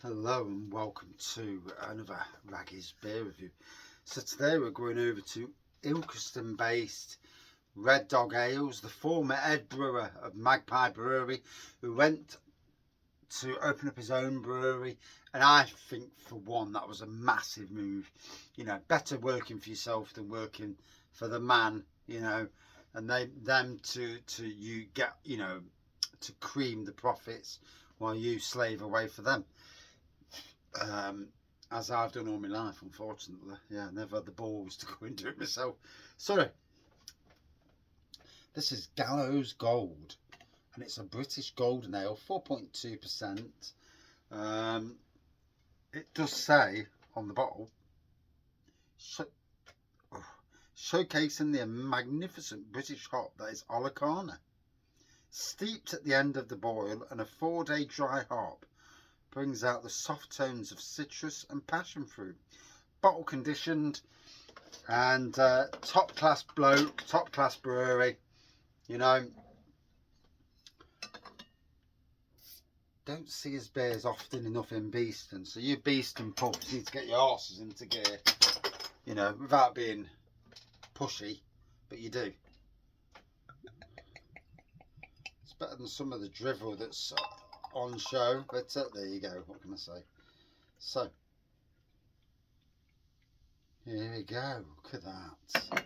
Hello and welcome to another Wraggy's beer review. So today we're going over to Ilkeston based Red Dog Ales, the former head brewer of Magpie Brewery, who went to open up his own brewery, and I think for one that was a massive move. You know, better working for yourself than working for the man, you know, and them to you get, you know, to cream the profits while you slave away for them. As I've done all my life, unfortunately. Yeah, never had the balls to go and do it myself. Sorry. This is Gallows Gold, and it's a British golden ale, 4.2%. It does say on the bottle, showcasing the magnificent British hop that is Ilkeston, steeped at the end of the boil, and a 4-day dry hop brings out the soft tones of citrus and passion fruit. Bottle conditioned, and top class bloke, top class brewery. You know, don't see his beers often enough in Beeston. So you Beeston pubs need to get your arses into gear, you know, without being pushy, but you do. It's better than some of the drivel that's on show, but there you go. What can I say? So here we go. Look at that,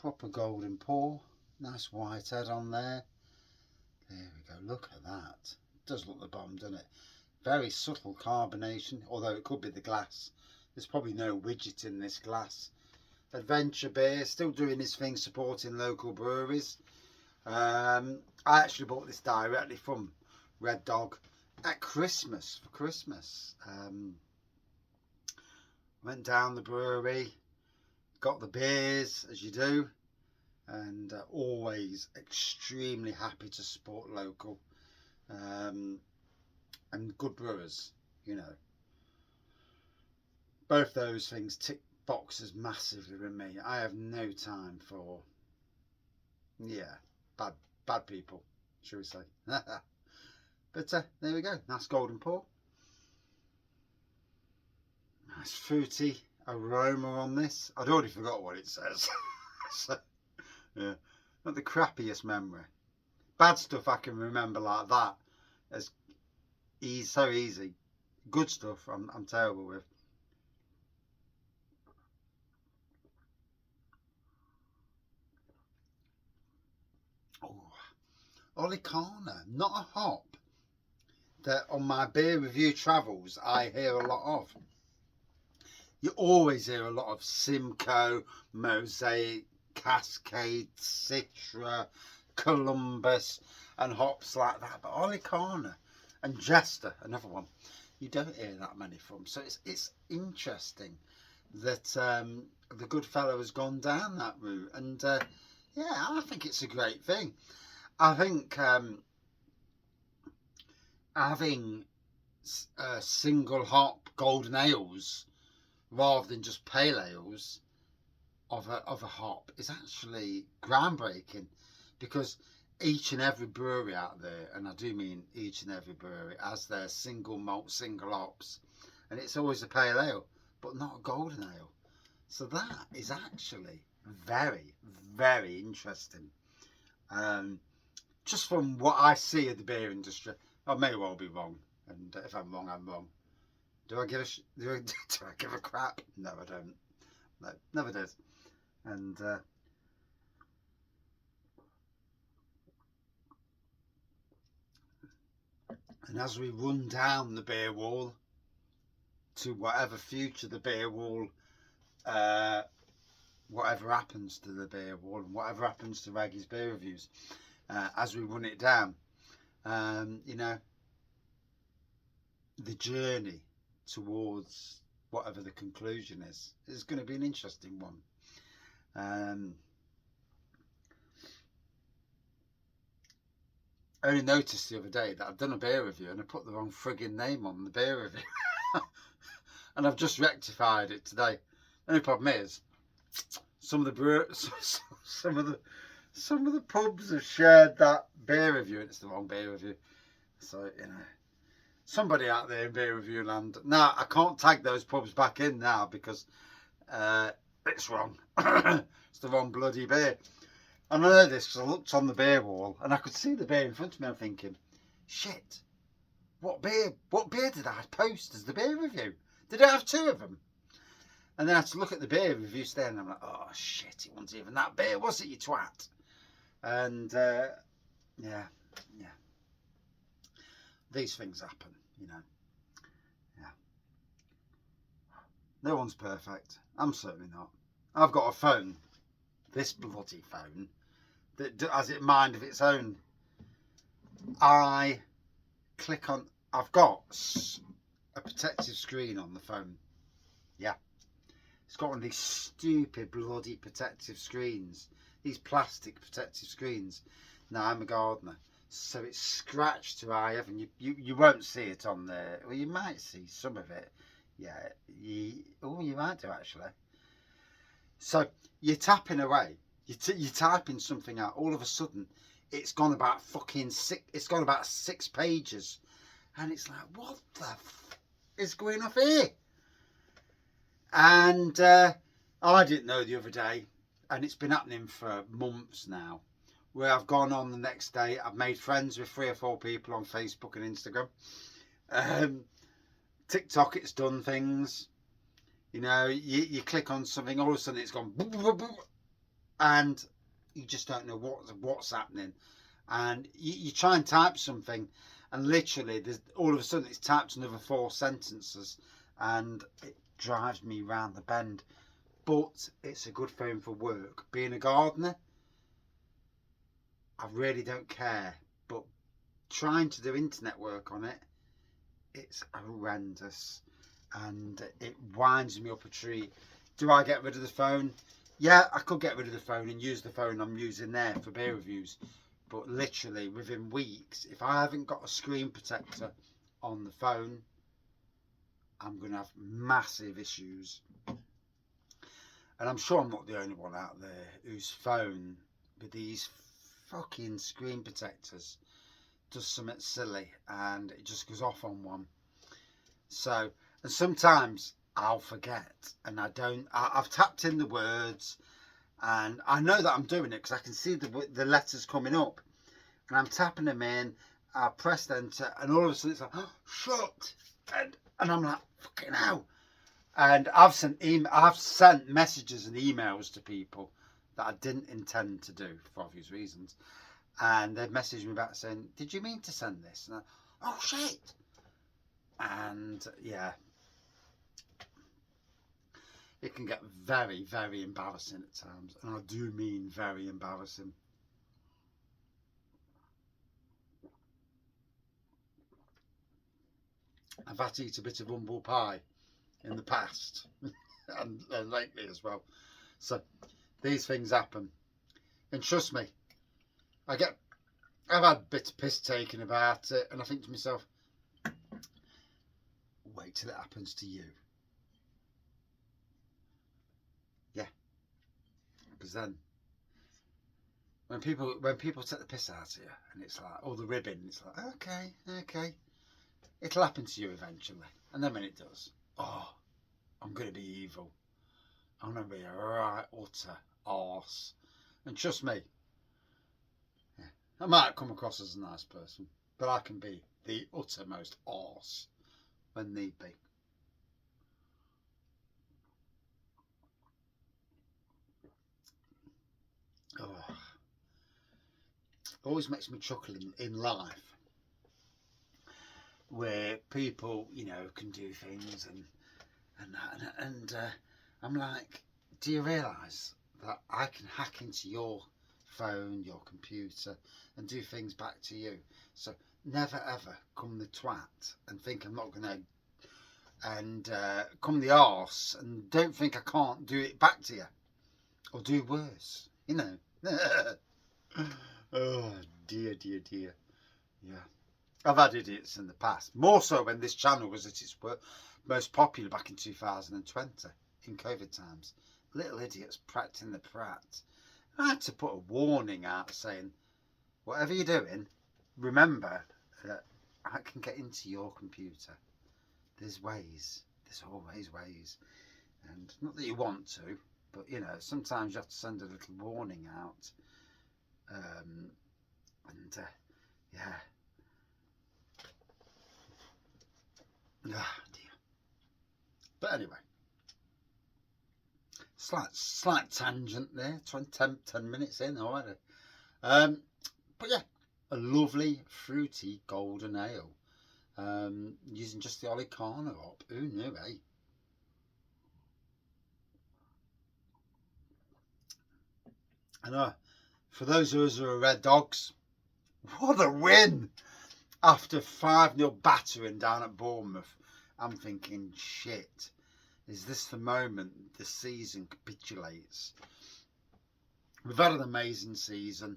proper golden pour. Nice white head on there. There we go. Look at that. It does look the bomb, doesn't it? Very subtle carbonation, although it could be the glass. There's probably no widget in this glass. Adventure beer, still doing his thing, supporting local breweries. I actually bought this directly from Red Dog at Christmas, for Christmas. Went down the brewery, got the beers, as you do, and always extremely happy to support local and good brewers, you know. Both those things tick boxes massively with me. I have no time for, yeah, bad people, shall we say. But there we go, nice golden pour. Nice fruity aroma on this. I'd already forgot what it says. So, yeah, not the crappiest memory. Bad stuff I can remember like that. It's easy, so easy. Good stuff I'm terrible with. Ilkeston, not a hop that on my beer review travels I hear a lot of. You always hear a lot of Simcoe, Mosaic, Cascade, Citra, Columbus and hops like that, but Ilkeston and Jester, another one, you don't hear that many from. So it's interesting that the good fellow has gone down that route, and yeah, I think it's a great thing. I think having single hop golden ales rather than just pale ales of a hop is actually groundbreaking, because each and every brewery out there, and I do mean each and every brewery, has their single malt, single hops, and it's always a pale ale, but not a golden ale. So that is actually very, very interesting. Just from what I see of the beer industry, I may well be wrong, and if I'm wrong, I'm wrong. Do I give a crap? No, I don't. No, never did. And as we run down the beer wall to whatever future the beer wall, whatever happens to the beer wall and whatever happens to Wraggy's beer reviews, as we run it down, you know, the journey towards whatever the conclusion is going to be an interesting one. I only noticed the other day that I've done a beer review and I put the wrong frigging name on the beer review. And I've just rectified it today. The only problem is some of the pubs have shared that beer review and it's the wrong beer review. So, you know, somebody out there in beer review land. Now, I can't tag those pubs back in now because it's wrong. It's the wrong bloody beer. And I know this because I looked on the beer wall and I could see the beer in front of me. I'm thinking, shit, what beer did I post as the beer review? Did I have 2 of them? And then I had to look at the beer review today and I'm like, oh shit, it wasn't even that beer, was it, you twat? And yeah. These things happen, you know. Yeah. No one's perfect. I'm certainly not. I've got a phone, this bloody phone, that has a mind of its own. I click on, I've got a protective screen on the phone. Yeah. It's got one of these stupid bloody protective screens. These plastic protective screens. Now, I'm a gardener, so it's scratched to high heaven. You won't see it on there. Well, you might see some of it. Yeah. You might do, actually. So you're tapping away. You're typing something out. All of a sudden, it's gone about fucking 6. It's gone about 6 pages, and it's like, what the is going off here? And I didn't know the other day, and it's been happening for months now, where I've gone on the next day. I've made friends with 3 or 4 people on Facebook and Instagram. TikTok, it's done things. You know, you click on something, all of a sudden it's gone, and you just don't know what's happening. And you try and type something, and literally, all of a sudden it's typed another 4 sentences, and it drives me round the bend. But it's a good phone for work. Being a gardener, I really don't care. But trying to do internet work on it, it's horrendous. And it winds me up a tree. Do I get rid of the phone? Yeah, I could get rid of the phone and use the phone I'm using there for beer reviews. But literally, within weeks, if I haven't got a screen protector on the phone, I'm going to have massive issues. And I'm sure I'm not the only one out there whose phone with these fucking screen protectors does something silly and it just goes off on one. So, and sometimes I'll forget and I've tapped in the words and I know that I'm doing it because I can see the letters coming up and I'm tapping them in. I pressed enter and all of a sudden it's like, oh, shut. And I'm like, fucking hell. And I've sent messages and emails to people that I didn't intend to do for obvious reasons. And they've messaged me back saying, did you mean to send this? And oh, shit. And yeah, it can get very, very embarrassing at times. And I do mean very embarrassing. I've had to eat a bit of humble pie in the past and lately as well. So these things happen. And trust me, I've had a bit of piss taken about it. And I think to myself, wait till it happens to you. Yeah. Because then when people take the piss out of you and it's like, oh, the ribbon, it's like, okay. It'll happen to you eventually. And then when it does, oh, I'm going to be evil. I'm going to be a right utter arse. And trust me, yeah, I might come across as a nice person, but I can be the uttermost arse when need be. Oh, always makes me chuckle in life where people, you know, can do things and I'm like, do you realise that I can hack into your phone, your computer, and do things back to you? So never ever come the twat and think I'm not going to, and come the arse and don't think I can't do it back to you or do worse, you know. Oh dear. Yeah, I've had idiots in the past, more so when this channel was at its most popular back in 2020 in COVID times. Little idiots practicing the prat. I had to put a warning out saying, whatever you're doing, remember that I can get into your computer. There's ways. There's always ways. And not that you want to, but you know, sometimes you have to send a little warning out. Yeah. Ah, dear. But anyway, slight tangent there. 10 minutes in already. But yeah, a lovely fruity golden ale. Using just the Olicana hop. Who knew, eh? And for those of us who are Red Dogs, what a win! After 5-0 battering down at Bournemouth, I'm thinking, shit, is this the moment the season capitulates? We've had an amazing season.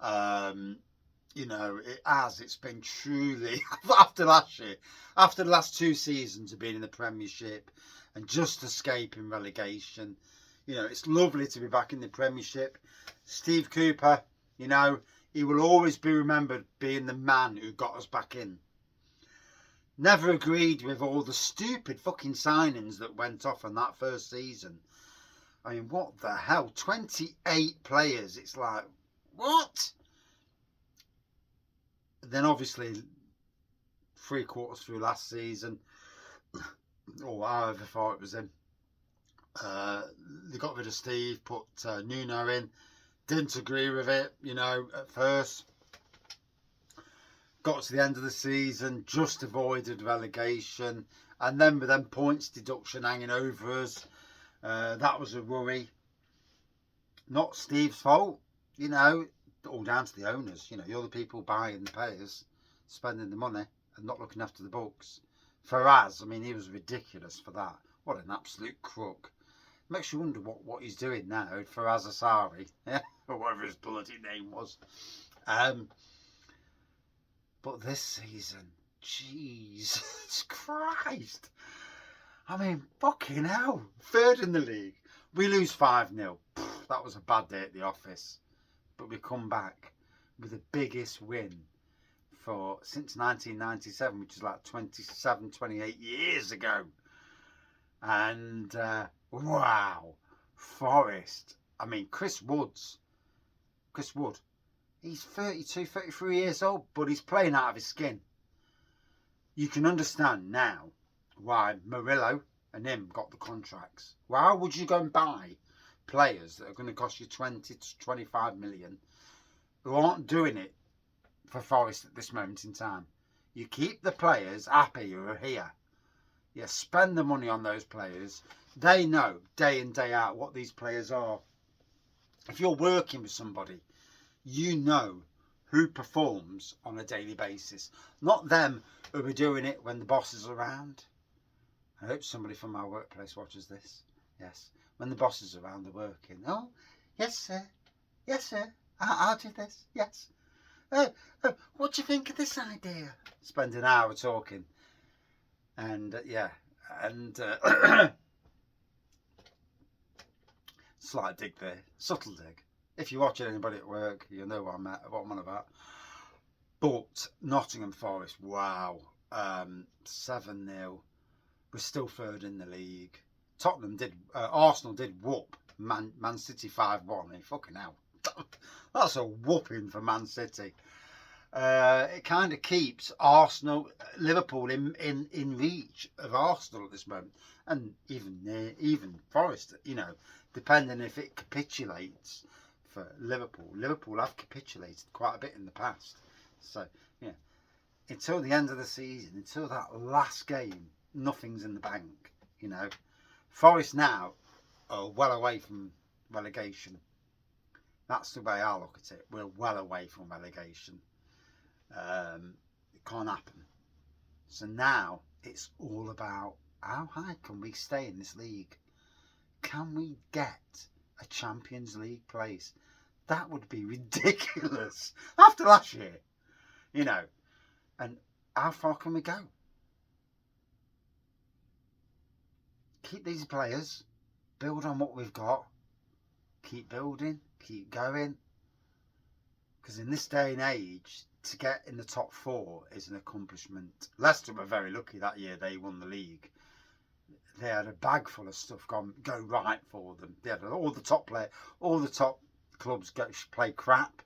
You know, it's been truly, after last year, after the last 2 seasons of being in the Premiership and just escaping relegation, you know, it's lovely to be back in the Premiership. Steve Cooper, you know, he will always be remembered being the man who got us back in. Never agreed with all the stupid fucking signings that went off on that first season. I mean, what the hell? 28 players. It's like, what? Then obviously, 3 quarters through last season, or however far it was in, they got rid of Steve, put Nuno in. Didn't agree with it, you know, at first. Got to the end of the season, just avoided relegation. And then with them points deduction hanging over us, that was a worry. Not Steve's fault, you know, all down to the owners. You know, you're the people buying the players, spending the money and not looking after the books. Faraz, I mean, he was ridiculous for that. What an absolute crook. Makes you wonder what he's doing now, Faraz Asari, or whatever his bloody name was. But this season, Jesus Christ. I mean, fucking hell. 3rd in the league. We lose 5-0. That was a bad day at the office. But we come back with the biggest win since 1997, which is like 27, 28 years ago. And wow, Forest. I mean, Chris Wood, he's 32, 33 years old, but he's playing out of his skin. You can understand now why Murillo and him got the contracts. Why would you go and buy players that are going to cost you 20 to 25 million who aren't doing it for Forest at this moment in time? You keep the players happy who are here. You spend the money on those players. They know day in, day out what these players are. If you're working with somebody, you know who performs on a daily basis. Not them who are doing it when the boss is around. I hope somebody from my workplace watches this. Yes. When the boss is around, they're working. Oh, yes, sir. Yes, sir. I'll do this. Yes. What do you think of this idea? Spend an hour talking. And, yeah. And, slight dig there. Subtle dig. If you're watching anybody at work, you'll know what I'm on about. But Nottingham Forest, wow. 7-0. We're still 3rd in the league. Arsenal did whoop Man City 5-1. I mean, fucking hell. That's a whooping for Man City. It kind of keeps Liverpool in reach of Arsenal at this moment. And even Forest, you know, depending if it capitulates for Liverpool. Liverpool have capitulated quite a bit in the past. So, yeah, until the end of the season, until that last game, nothing's in the bank, you know. Forest now are well away from relegation. That's the way I look at it. We're well away from relegation. It can't happen. So now it's all about how high can we stay in this league? Can we get a Champions League place? That would be ridiculous after last year, you know. And how far can we go? Keep these players, build on what we've got, keep building, keep going. Because in this day and age, to get in the top 4 is an accomplishment. Leicester were very lucky that year. They won the league. They had a bag full of stuff go right for them. They had all the top clubs play crap,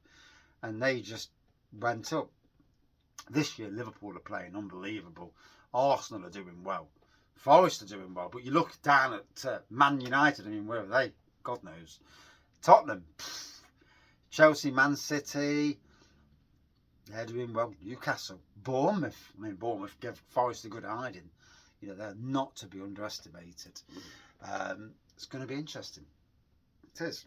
and they just went up. This year, Liverpool are playing unbelievable. Arsenal are doing well. Forest are doing well. But you look down at Man United. I mean, where are they? God knows. Tottenham, Chelsea, Man City, they're doing well. Newcastle, Bournemouth. I mean, Bournemouth gave Forest a good hiding. You know, they're not to be underestimated. It's going to be interesting. It is.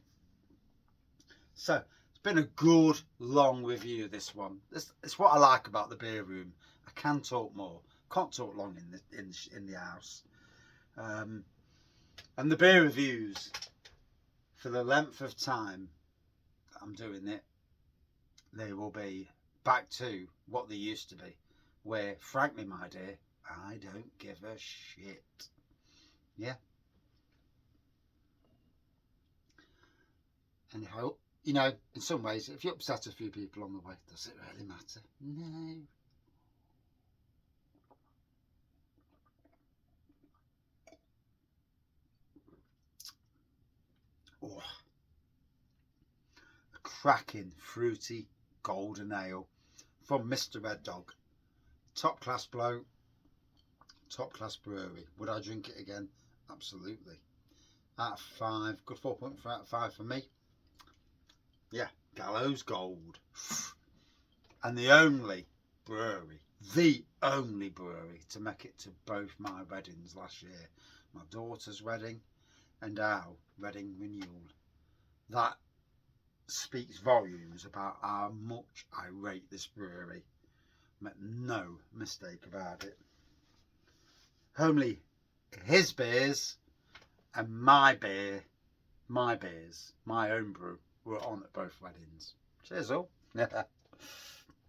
So, it's been a good, long review, this one. It's what I like about the beer room. I can talk more. Can't talk long in the house. And the beer reviews, for the length of time that I'm doing it, they will be back to what they used to be. Where, frankly, my dear, I don't give a shit. Yeah. And you know, in some ways, if you upset a few people on the way, does it really matter? No. Oh, a cracking, fruity, golden ale from Mr. Red Dog. Top class bloke, top class brewery. Would I drink it again? Absolutely. Out of 5, good 4.5 out of 5 for me. Yeah, Gallows Gold. And the only brewery to make it to both my weddings last year. My daughter's wedding and our wedding renewal. That speaks volumes about how much I rate this brewery. Make no mistake about it. Only his beers and my beers, my own brew, were on at both weddings. Cheers all.